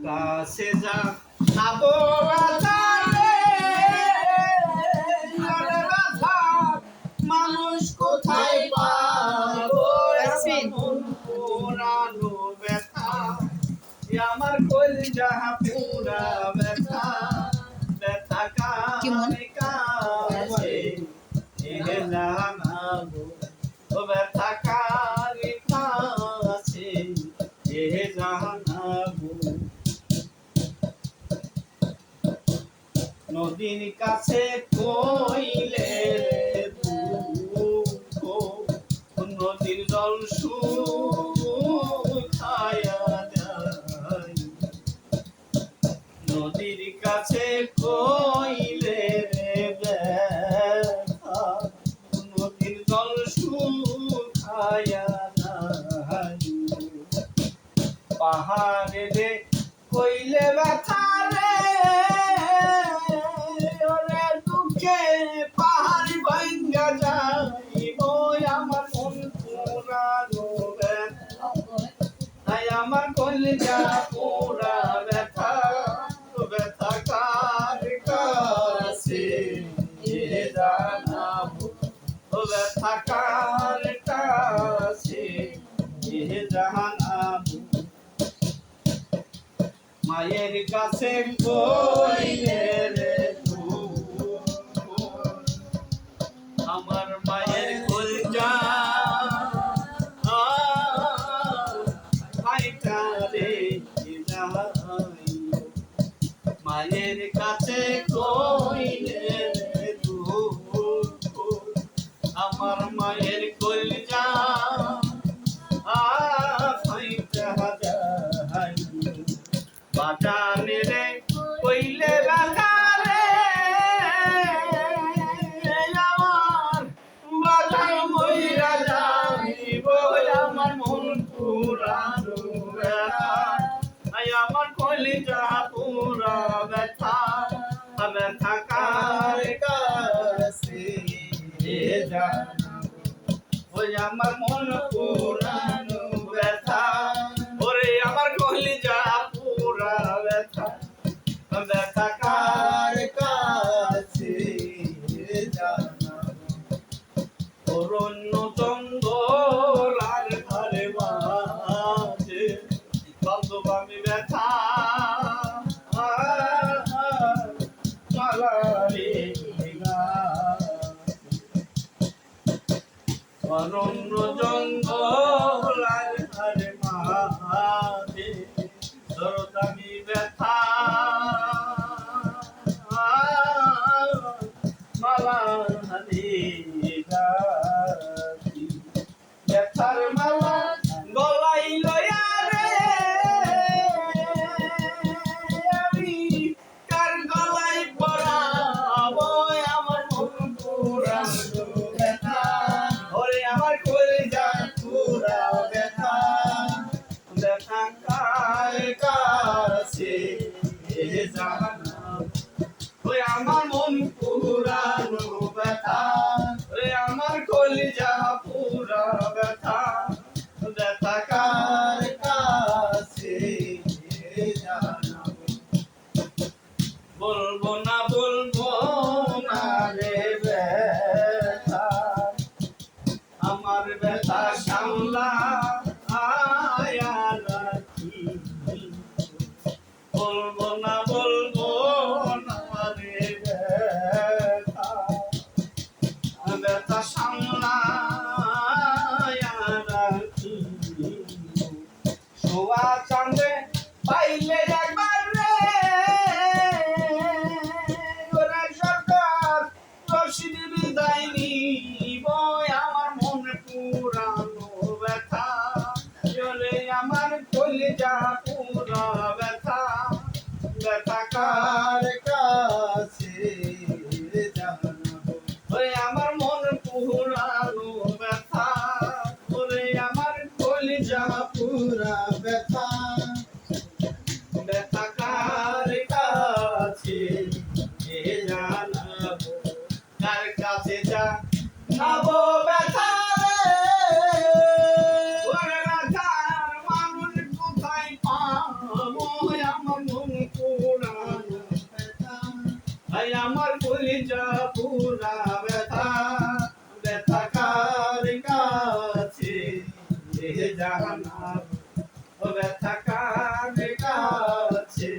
কাছে যা আবো ব্যথা রে, আরে ব্যথা মানুষ কোথায় পাবো, এমন পুরানো ব্যথা আমার কলিজা পুরা ব্যথা, ব্যথা কারে কাছে জানাবো, ও ব্যথা কারে কাছে জানাবো। নদীর কাছে কইলে দুঃখ, নদীর জল শুকায়া যায়, নদীর কাছে কইলে ব্যথা, নদীর জল শুকায়া যায়, পাহাড়ে রে কইলে ব্যথা রে, ওরে দুঃখে পাহাড় ভাঙ্গা যাইব, আমার মন পুরানো ব্যথা, তাই আমার কলিজা পুরা ব্যথা, ব্যথা কার কাছে জানাবো, ব্যথা কার কাছে জানাবো। মায়ের কাছে কইলে রে দুঃখ, আমার মায়ের কলিজা ভাইটা রে যাই, মায়ের কাছে কইলে রে দুঃখ, আমার মায়ের কলিজা ভাইটা যাই, বাজানে রে কইলে ব্যথা রে, আমার বাজার মইরা যাইব, আমার মন পুরানো ব্যথা, আমার কলিজা পুরা ব্যথা, ব্যথা কার কাছে জানাবো, ওই আমার মন পুরানো ব্যথা, ওরে আমার কলিজা পুরা ব্যথা, ব্যথা কার কাছে জানাবো। অরণ্য জঙ্গল আর ধারে মাঝে বান্ধব আমি ব্যথা, মালারে অরণ্য জঙ্গল আর ধারে মাঝে দরদামি ব্যথা, মালা হানি গাছি, ব্যথার মালা গলাই লয়া রে, আমি কার গলাই পরাবো, আমার মন পুরানো ব্যথা, ওরে আমার কলিজা পুরা ব্যথা, ব্যথা কার কাছে জানাবো, ওই আমার মন পুরানো ব্যথা, ওই আমার কলিজা পুরা ব্যথা, ব্যথা কার কাছে জানাবো। বলবো না রে ব্যথা, আমার ব্যথা সামলা আয়া রাখি, বলবো না রে ব্যথা, ব্যথা সামলায়া রাখি, সোয়া চাঁদে পাইলে একবার রে, ওরে সরকার রশিদ বিদায় নিব, আমার মন পুরানো ব্যথা, আমার কলিজা পুরা ব্যথা, ব্যথা কলিজা পুরা ব্যথা ব্যথা কার কাছে জানাব ব্যথা কার কাছে